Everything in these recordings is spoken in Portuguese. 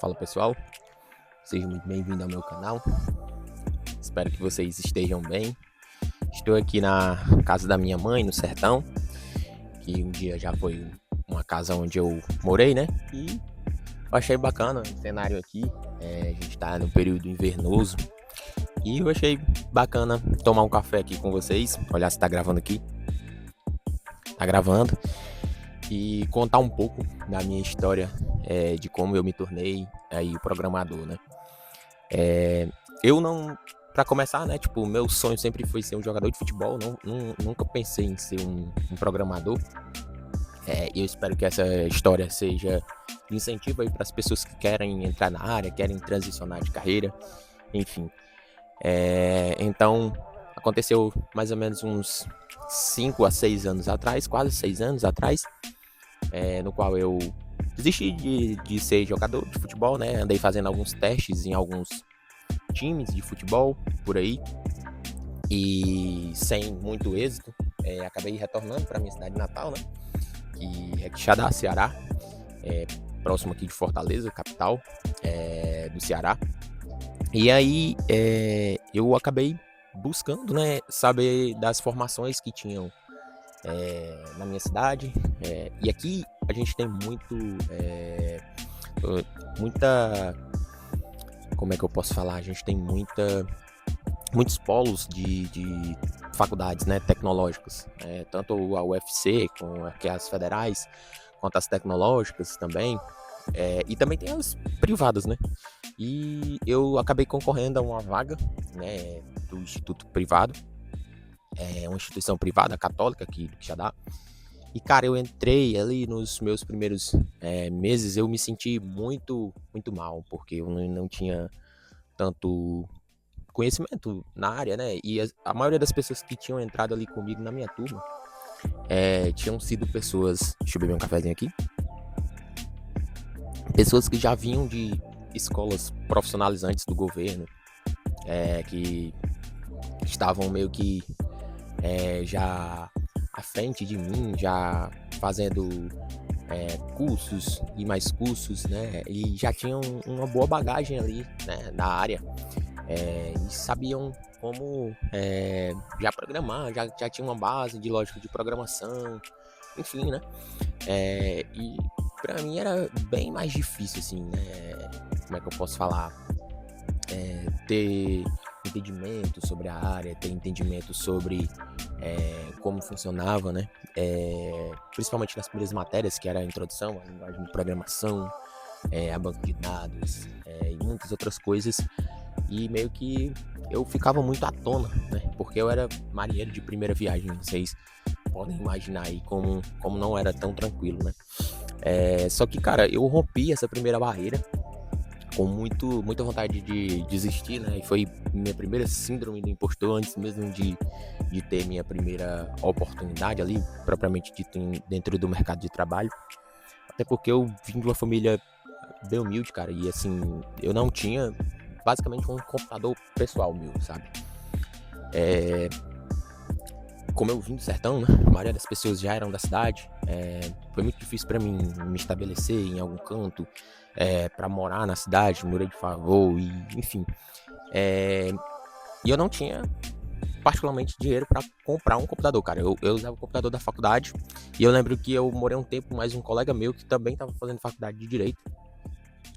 Fala pessoal, sejam muito bem-vindos ao meu canal. Espero que vocês estejam bem. Estou aqui na casa da minha mãe, no sertão, que um dia já foi uma casa onde eu morei, né? E eu achei bacana o cenário aqui. A gente está no período invernoso e eu achei bacana tomar um café aqui com vocês. Olhar se tá gravando aqui. Tá gravando. E contar um pouco da minha história, de como eu me tornei aí o programador, né? Eu não, para começar, né? Tipo, meu sonho sempre foi ser um jogador de futebol. Nunca pensei em ser um programador. E eu espero que essa história seja de incentivo aí para as pessoas que querem entrar na área, querem transicionar de carreira, enfim. Então, aconteceu mais ou menos uns 5 a 6 anos atrás, quase 6 anos atrás, no qual eu desisti de ser jogador de futebol, né? Andei fazendo alguns testes em alguns times de futebol por aí e sem muito êxito, acabei retornando para minha cidade natal, né? Que é Quixadá, Ceará, próximo aqui de Fortaleza, capital do Ceará. E aí eu acabei buscando, né, saber das formações que tinham na minha cidade. E aqui a gente tem muita, como é que eu posso falar? A gente tem muitos polos de faculdades, né, tecnológicas, tanto a UFC, com as federais, quanto as tecnológicas também, e também tem as privadas, né? E eu acabei concorrendo a uma vaga, né, do Instituto Privado, uma instituição privada católica aqui do Quixadá. E, cara, eu entrei ali nos meus primeiros meses, eu me senti muito, muito mal, porque eu não tinha tanto conhecimento na área, né? E a maioria das pessoas que tinham entrado ali comigo na minha turma tinham sido pessoas... Deixa eu beber um cafezinho aqui. Pessoas que já vinham de escolas profissionalizantes do governo, que estavam meio que já à frente de mim, já fazendo cursos e mais cursos, né? E já tinham uma boa bagagem ali, né, na área. E sabiam como já programar, já tinha uma base de lógica de programação, enfim, né? E pra mim era bem mais difícil, assim, né? Como é que eu posso falar? Ter entendimento sobre a área, ter entendimento sobre como funcionava, né? Principalmente nas primeiras matérias, que era a introdução, a linguagem de programação, a banco de dados e muitas outras coisas. E meio que eu ficava muito à tona, né? Porque eu era marinheiro de primeira viagem, vocês podem imaginar aí como não era tão tranquilo, né? Só que, cara, eu rompi essa primeira barreira com muita vontade de desistir, né? E foi minha primeira síndrome do impostor, antes mesmo de ter minha primeira oportunidade ali, propriamente dito, dentro do mercado de trabalho. Até porque eu vim de uma família bem humilde, cara, e assim, eu não tinha basicamente um computador pessoal meu, sabe? Como eu vim do sertão, né? A maioria das pessoas já eram da cidade. Foi muito difícil para mim me estabelecer em algum canto, para morar na cidade, morei de favor, e enfim. E eu não tinha particularmente dinheiro para comprar um computador, cara. Eu usava o computador da faculdade, e eu lembro que eu morei um tempo mais um colega meu que também estava fazendo faculdade de Direito,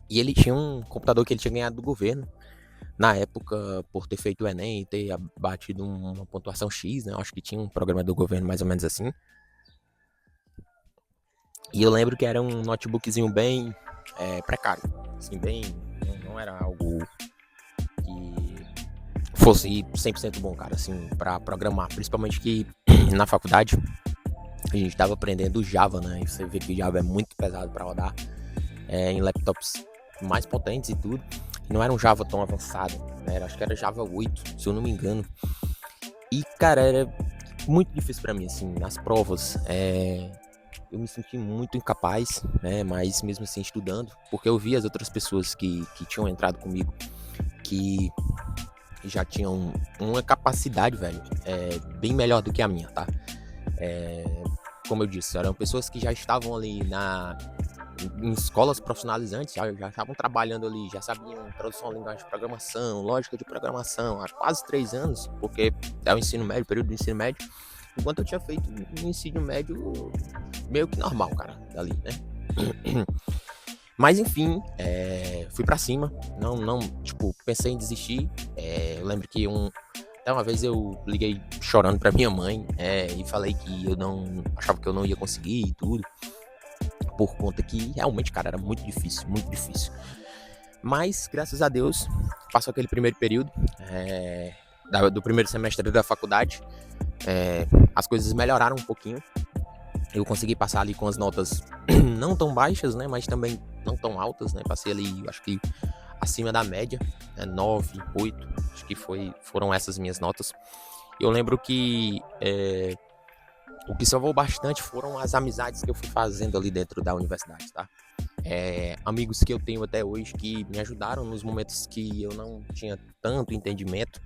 e ele tinha um computador que ele tinha ganhado do governo, na época, por ter feito o Enem e ter batido uma pontuação X, né? Eu acho que tinha um programa do governo mais ou menos assim. E eu lembro que era um notebookzinho bem precário, assim, bem... Não era algo que fosse 100% bom, cara, assim, pra programar. Principalmente que na faculdade a gente tava aprendendo Java, né? E você vê que Java é muito pesado pra rodar em laptops mais potentes e tudo. E não era um Java tão avançado, né? Acho que era Java 8, se eu não me engano. E, cara, era muito difícil pra mim, assim, nas provas. Eu me senti muito incapaz, né? Mas mesmo assim estudando, porque eu vi as outras pessoas que tinham entrado comigo, que já tinham uma capacidade, velho, bem melhor do que a minha, tá? Como eu disse, eram pessoas que já estavam ali em escolas profissionalizantes, já estavam trabalhando ali, já sabiam introdução à linguagem de programação, lógica de programação, há quase 3 anos, porque é o ensino médio, período do ensino médio, enquanto eu tinha feito um ensino médio meio que normal, cara, dali, né? Mas enfim, fui pra cima, não, tipo, pensei em desistir. Eu lembro que até uma vez eu liguei chorando pra minha mãe, e falei que eu não achava que eu não ia conseguir e tudo, por conta que realmente, cara, era muito difícil, muito difícil. Mas, graças a Deus, passou aquele primeiro período, do primeiro semestre da faculdade, as coisas melhoraram um pouquinho. Eu consegui passar ali com as notas não tão baixas, né, mas também não tão altas, né, passei ali, acho que acima da média, 9, 8, acho que foram essas minhas notas. Eu lembro que o que salvou bastante foram as amizades que eu fui fazendo ali dentro da universidade, tá? Amigos que eu tenho até hoje que me ajudaram nos momentos que eu não tinha tanto entendimento,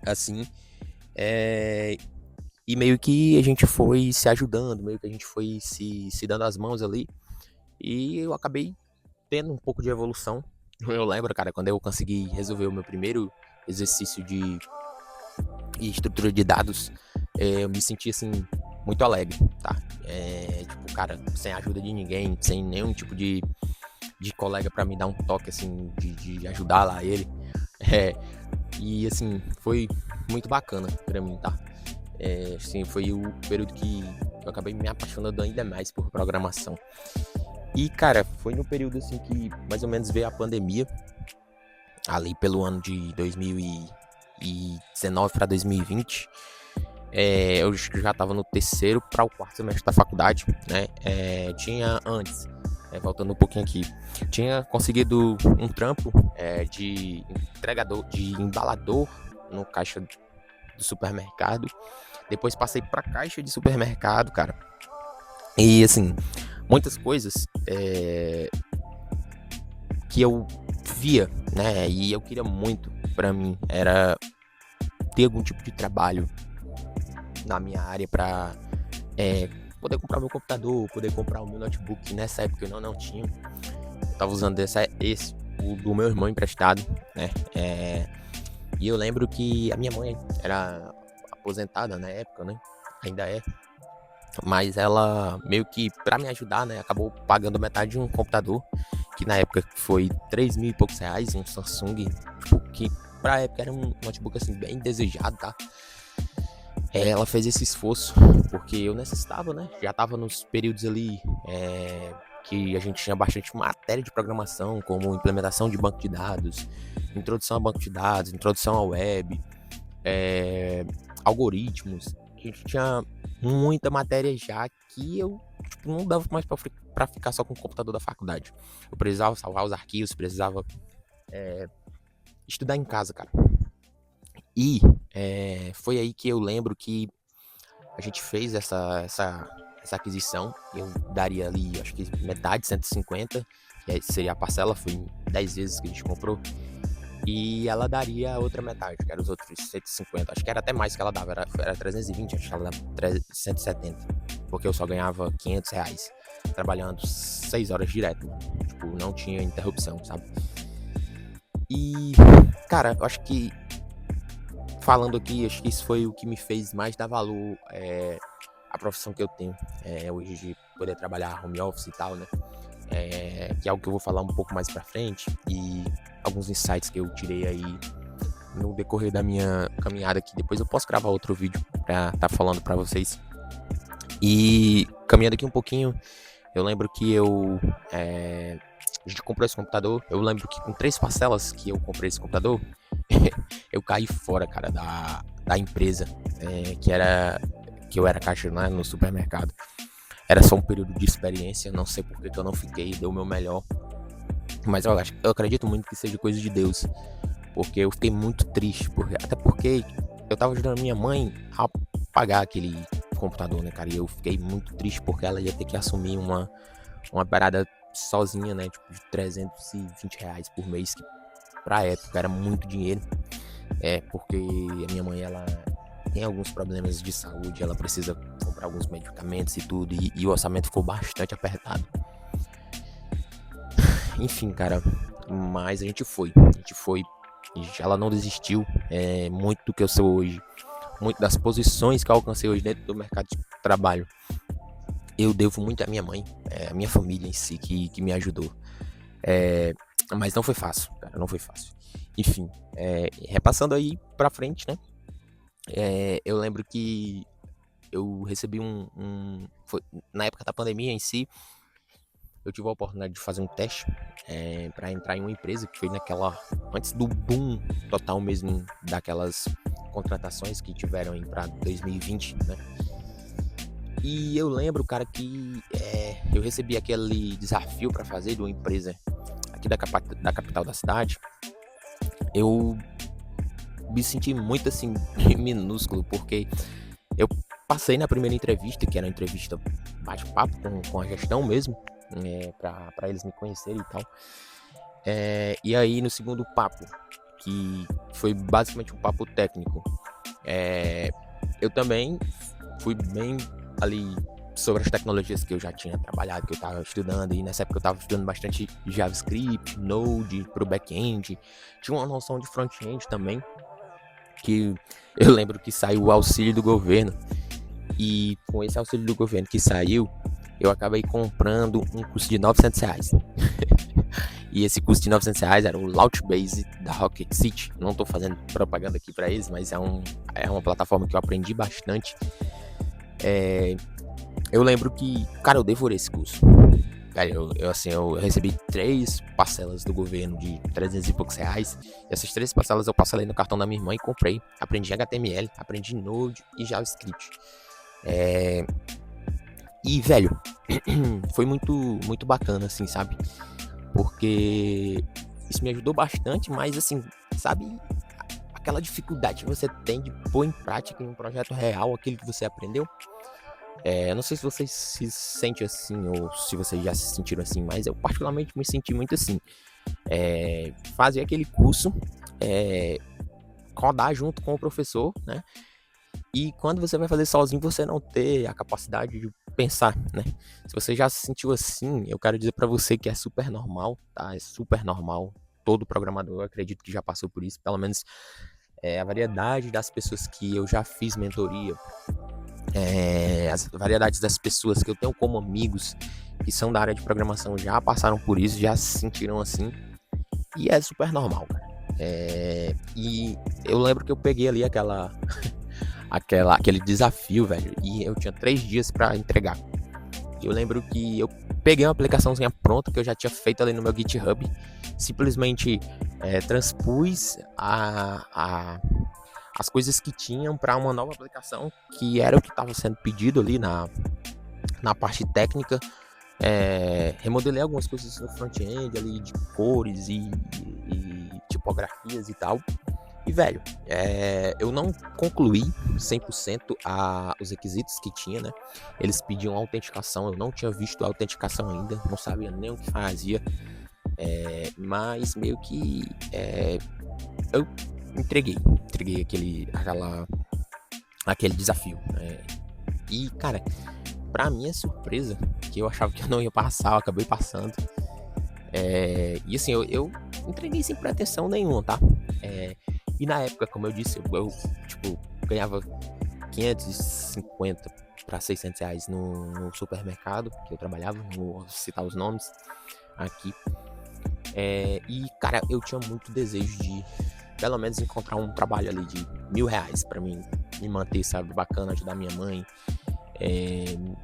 assim, e meio que a gente foi se ajudando, meio que a gente foi se dando as mãos ali, e eu acabei tendo um pouco de evolução. Eu lembro, cara, quando eu consegui resolver o meu primeiro exercício de estrutura de dados, eu me senti, assim, muito alegre, tá? Tipo, cara, sem a ajuda de ninguém, sem nenhum tipo de colega pra me dar um toque, assim, de ajudar lá ele. E, assim, foi muito bacana pra mim, tá? Assim, foi o período que eu acabei me apaixonando ainda mais por programação. E, cara, foi no período, assim, que mais ou menos veio a pandemia, ali pelo ano de 2019 para 2020. Eu já estava no terceiro para o quarto semestre da faculdade, né? Tinha antes, voltando um pouquinho aqui, tinha conseguido um trampo de entregador, de embalador no caixa do supermercado. Depois passei para caixa de supermercado, cara. E assim, muitas coisas que eu via, né? E eu queria muito para mim era ter algum tipo de trabalho na minha área para poder comprar meu computador, poder comprar o meu notebook. Nessa época eu não tinha. Eu tava usando o do meu irmão emprestado, né? E eu lembro que a minha mãe era aposentada na época, né? Ainda é. Mas ela meio que, pra me ajudar, né? Acabou pagando metade de um computador, que na época foi 3 mil e poucos reais, um Samsung, tipo, que pra época era um notebook, assim, bem desejado, tá? Ela fez esse esforço, porque eu necessitava, né? Já tava nos períodos ali que a gente tinha bastante matéria de programação, como implementação de banco de dados, introdução a banco de dados, introdução à web, algoritmos. A gente tinha muita matéria já que eu não dava mais pra ficar só com o computador da faculdade. Eu precisava salvar os arquivos, precisava estudar em casa, cara. E foi aí que eu lembro que a gente fez essa aquisição. Eu daria ali, acho que metade, 150, que seria a parcela, foi 10 vezes que a gente comprou. E ela daria a outra metade, que era os outros 150. Acho que era até mais que ela dava, era 320, acho que ela dava 170. Porque eu só ganhava 500 reais, trabalhando 6 horas direto. Tipo, não tinha interrupção, sabe? E, cara, eu acho que, falando aqui, acho que isso foi o que me fez mais dar valor à profissão que eu tenho hoje, de poder trabalhar home office e tal, né? Que é algo que eu vou falar um pouco mais pra frente, e alguns insights que eu tirei aí no decorrer da minha caminhada aqui. Depois eu posso gravar outro vídeo pra estar falando pra vocês. E caminhando aqui um pouquinho, eu lembro que a gente comprou esse computador. Eu lembro que com 3 parcelas que eu comprei esse computador, eu caí fora, cara, da empresa que eu era caixa, né, no supermercado. Era só um período de experiência, não sei por que eu não fiquei, dei o meu melhor. Mas eu acredito muito que seja coisa de Deus, porque eu fiquei muito triste, até porque eu tava ajudando minha mãe a pagar aquele computador, né, cara? E eu fiquei muito triste porque ela ia ter que assumir uma parada sozinha, né, tipo, de 320 reais por mês, que pra época era muito dinheiro. Porque a minha mãe, ela tem alguns problemas de saúde, ela precisa comprar alguns medicamentos e tudo, e o orçamento ficou bastante apertado. enfim, cara, mas a gente foi, e ela não desistiu, muito do que eu sou hoje, muito das posições que eu alcancei hoje dentro do mercado de trabalho. Eu devo muito à minha mãe, à minha família em si, que me ajudou. É, mas não foi fácil, cara, não foi fácil. Enfim, repassando aí pra frente, né? Eu lembro que eu recebi na época da pandemia em si, eu tive a oportunidade de fazer um teste para entrar em uma empresa que foi antes do boom total mesmo daquelas contratações que tiveram aí para 2020, né? E eu lembro, cara, que eu recebi aquele desafio para fazer de uma empresa aqui da capital da cidade. Eu me senti muito assim minúsculo, porque eu passei na primeira entrevista, que era uma entrevista bate-papo com a gestão mesmo, para eles me conhecerem e tal. E aí no segundo papo, que foi basicamente um papo técnico, eu também fui bem ali sobre as tecnologias que eu já tinha trabalhado, que eu estava estudando, e nessa época eu estava estudando bastante JavaScript, Node para o back-end, tinha uma noção de front-end também, que eu lembro que saiu o auxílio do governo, e com esse auxílio do governo que saiu, eu acabei comprando um curso de R$900. E esse curso de R$900 era o Launchbase da Rocket City. Não tô fazendo propaganda aqui para eles, mas é uma plataforma que eu aprendi bastante. Eu lembro que, cara, eu devorei esse curso. Cara, eu recebi 3 parcelas do governo de 300 e poucos reais. E essas 3 parcelas eu parcelei no cartão da minha irmã e comprei. Aprendi HTML, aprendi Node e JavaScript. E, velho, foi muito, muito bacana, assim, sabe? Porque isso me ajudou bastante, mas, assim, sabe, aquela dificuldade que você tem de pôr em prática em um projeto real aquilo que você aprendeu? Eu não sei se vocês se sentem assim ou se vocês já se sentiram assim, mas eu particularmente me senti muito assim. Fazer aquele curso, rodar junto com o professor, né? E quando você vai fazer sozinho, você não ter a capacidade de pensar, né? Se você já se sentiu assim, eu quero dizer pra você que é super normal, tá? É super normal. Todo programador, eu acredito que já passou por isso. Pelo menos a variedade das pessoas que eu já fiz mentoria, as variedades das pessoas que eu tenho como amigos que são da área de programação já passaram por isso, já se sentiram assim. E é super normal, cara. E eu lembro que eu peguei ali aquele desafio, velho, e eu tinha 3 dias pra entregar. Eu lembro que eu peguei uma aplicaçãozinha pronta que eu já tinha feito ali no meu GitHub, simplesmente transpus as coisas que tinham para uma nova aplicação, que era o que estava sendo pedido ali na parte técnica. Remodelei algumas coisas no front-end ali, de cores e tipografias e tal. E, velho, eu não concluí 100% os requisitos que tinha, né? Eles pediam autenticação, eu não tinha visto a autenticação ainda, não sabia nem o que fazia. Mas meio que eu entreguei aquele desafio. E, cara, pra minha surpresa, que eu achava que eu não ia passar, eu acabei passando. E assim, eu entreguei sem pretensão nenhuma, tá? E na época, como eu disse, eu tipo, ganhava 550 para 600 reais no supermercado que eu trabalhava, não vou citar os nomes aqui. E, cara, eu tinha muito desejo de, pelo menos, encontrar um trabalho ali de R$1.000 pra mim me manter, sabe, bacana, ajudar minha mãe,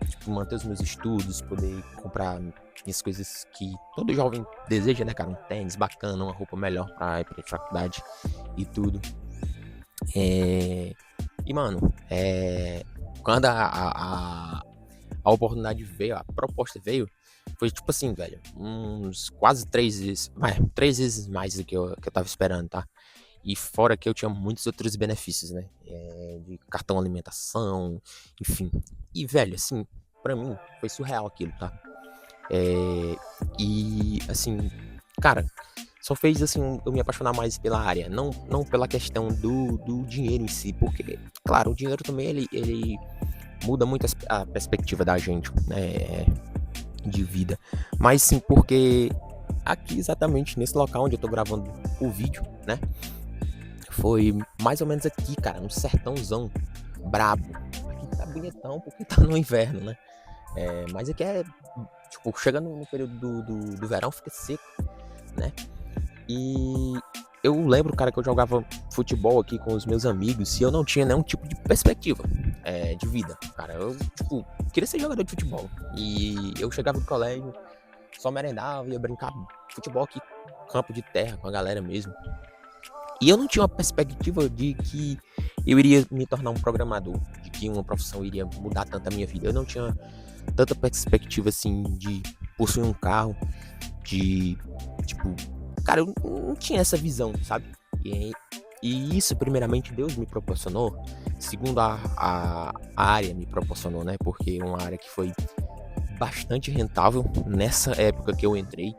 tipo, manter os meus estudos, poder comprar as coisas que todo jovem deseja, né, cara? Um tênis bacana, uma roupa melhor pra ir pra faculdade e tudo. E, mano, quando a oportunidade veio, a proposta veio, foi tipo assim, velho, uns quase 3 vezes mais do que eu tava esperando, tá? E fora que eu tinha muitos outros benefícios, né? De cartão alimentação, enfim. E, velho, assim, pra mim foi surreal aquilo, tá? E, assim, cara, só fez, assim, eu me apaixonar mais pela área. Não pela questão do dinheiro em si, porque, claro, o dinheiro também, ele muda muito a perspectiva da gente, né? De vida. Mas sim porque aqui exatamente nesse local onde eu tô gravando o vídeo, né? Foi mais ou menos aqui, cara, no sertãozão brabo. Aqui tá bonitão porque tá no inverno, né? Mas aqui tipo, chegando no período do verão, fica seco, né? E eu lembro, cara, que eu jogava futebol aqui com os meus amigos e eu não tinha nenhum tipo de perspectiva de vida, cara. Eu, tipo, queria ser jogador de futebol. E eu chegava do colégio, só merendava, ia brincar futebol aqui, campo de terra com a galera mesmo. E eu não tinha uma perspectiva de que eu iria me tornar um programador, de que uma profissão iria mudar tanto a minha vida. Eu não tinha tanta perspectiva assim de possuir um carro, de tipo, cara, eu não tinha essa visão, sabe? E isso, primeiramente, Deus me proporcionou, segundo a área me proporcionou, né? Porque é uma área que foi bastante rentável nessa época que eu entrei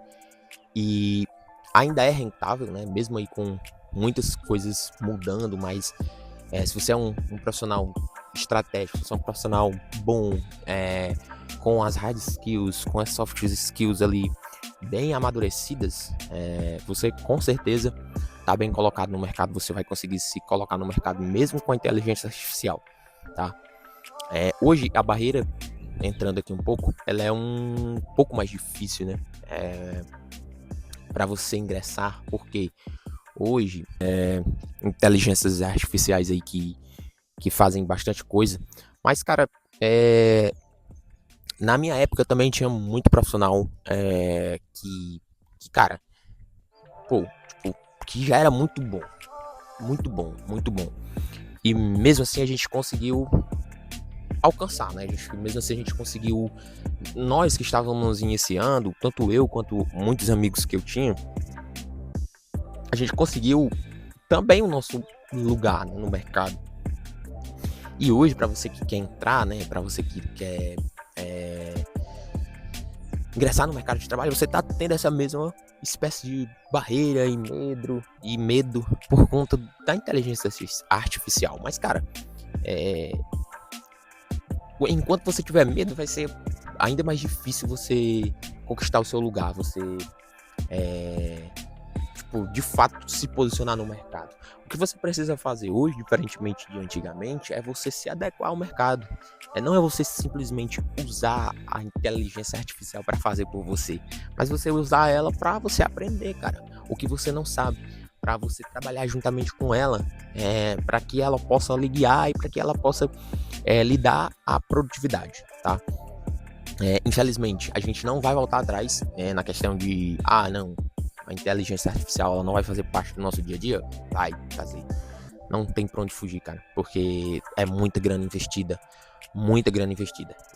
e ainda é rentável, né? Mesmo aí com muitas coisas mudando, mas se você é um profissional estratégico, se você é um profissional bom, com as hard skills, com as soft skills ali bem amadurecidas, você com certeza tá bem colocado no mercado, você vai conseguir se colocar no mercado mesmo com a inteligência artificial, tá? Hoje a barreira, entrando aqui um pouco, ela é um pouco mais difícil, né? Para você ingressar, porque hoje inteligências artificiais aí que fazem bastante coisa, mas cara, na minha época também tinha muito profissional que cara, pô, tipo, que já era muito bom, muito bom, muito bom. E mesmo assim a gente conseguiu alcançar, né? Mesmo assim a gente conseguiu, nós que estávamos iniciando, tanto eu quanto muitos amigos que eu tinha, a gente conseguiu também o nosso lugar, né, no mercado. E hoje, para você que quer entrar, né, para você que quer ingressar no mercado de trabalho, você tá tendo essa mesma espécie de barreira e medo por conta da inteligência artificial. Mas, cara, enquanto você tiver medo, vai ser ainda mais difícil você conquistar o seu lugar, você tipo, de fato se posicionar no mercado. O que você precisa fazer hoje, diferentemente de antigamente, é você se adequar ao mercado. Não é você simplesmente usar a inteligência artificial para fazer por você, mas você usar ela para você aprender, cara, o que você não sabe, para você trabalhar juntamente com ela, para que ela possa lhe guiar e para que ela possa lhe dar a produtividade, tá? Infelizmente, a gente não vai voltar atrás na questão de, não, a inteligência artificial ela não vai fazer parte do nosso dia a dia? Vai fazer. Não tem pra onde fugir, cara, porque é muita grana investida,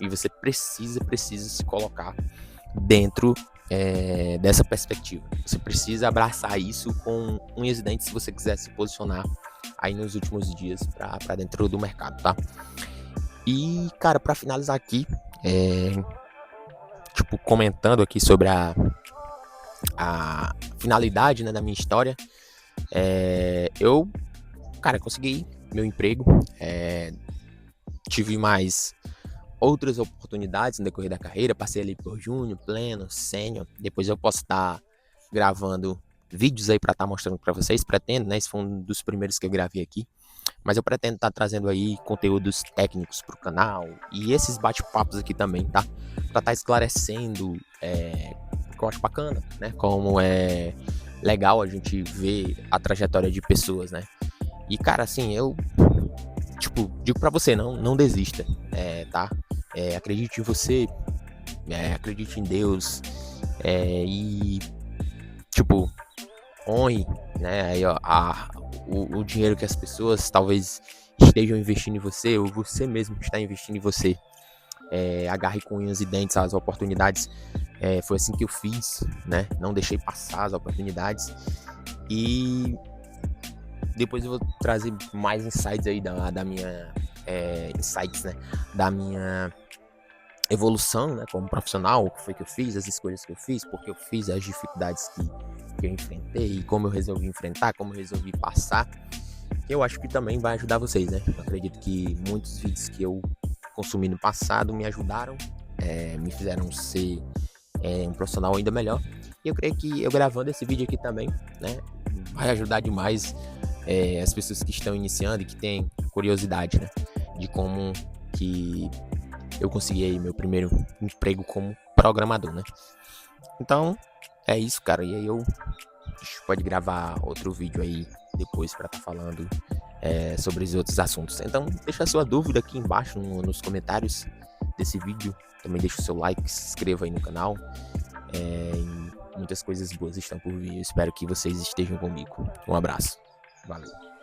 e você precisa se colocar dentro dessa perspectiva. Você precisa abraçar isso com unhas e dentes se você quiser se posicionar aí nos últimos dias para dentro do mercado, tá? E, cara, para finalizar aqui, tipo, comentando aqui sobre a finalidade, né, da minha história, eu, cara, consegui meu emprego, tive mais outras oportunidades no decorrer da carreira, passei ali por júnior, pleno, sênior, depois eu posso estar gravando vídeos aí para estar mostrando para vocês, pretendo, né, esse foi um dos primeiros que eu gravei aqui, mas eu pretendo estar trazendo aí conteúdos técnicos pro canal e esses bate-papos aqui também, tá? Pra estar esclarecendo, que eu acho bacana, né? Como é legal a gente ver a trajetória de pessoas, né? E, cara, assim, eu, tipo, digo pra você, não desista, tá? Acredite em você, acredite em Deus, e, tipo, honre, né? Aí, ó, o dinheiro que as pessoas talvez estejam investindo em você, ou você mesmo está investindo em você. Agarre com unhas e dentes as oportunidades. Foi assim que eu fiz, né? Não deixei passar as oportunidades. E depois eu vou trazer mais insights aí da minha insights, né? Da minha evolução, né? Como profissional, o que foi que eu fiz, as escolhas que eu fiz, porque eu fiz, as dificuldades que eu enfrentei, como eu resolvi enfrentar, como eu resolvi passar. Eu acho que também vai ajudar vocês, né? Eu acredito que muitos vídeos que eu consumi no passado me ajudaram, me fizeram ser um profissional ainda melhor. E eu creio que eu gravando esse vídeo aqui também, né, vai ajudar demais as pessoas que estão iniciando e que têm curiosidade, né, de como que eu consegui aí meu primeiro emprego como programador, né. Então, é isso, cara. E aí a gente pode gravar outro vídeo aí depois para estar falando sobre os outros assuntos. Então, deixa a sua dúvida aqui embaixo nos comentários desse vídeo. Também deixa o seu like, se inscreva aí no canal. E muitas coisas boas estão por vir. Eu espero que vocês estejam comigo. Um abraço. Valeu.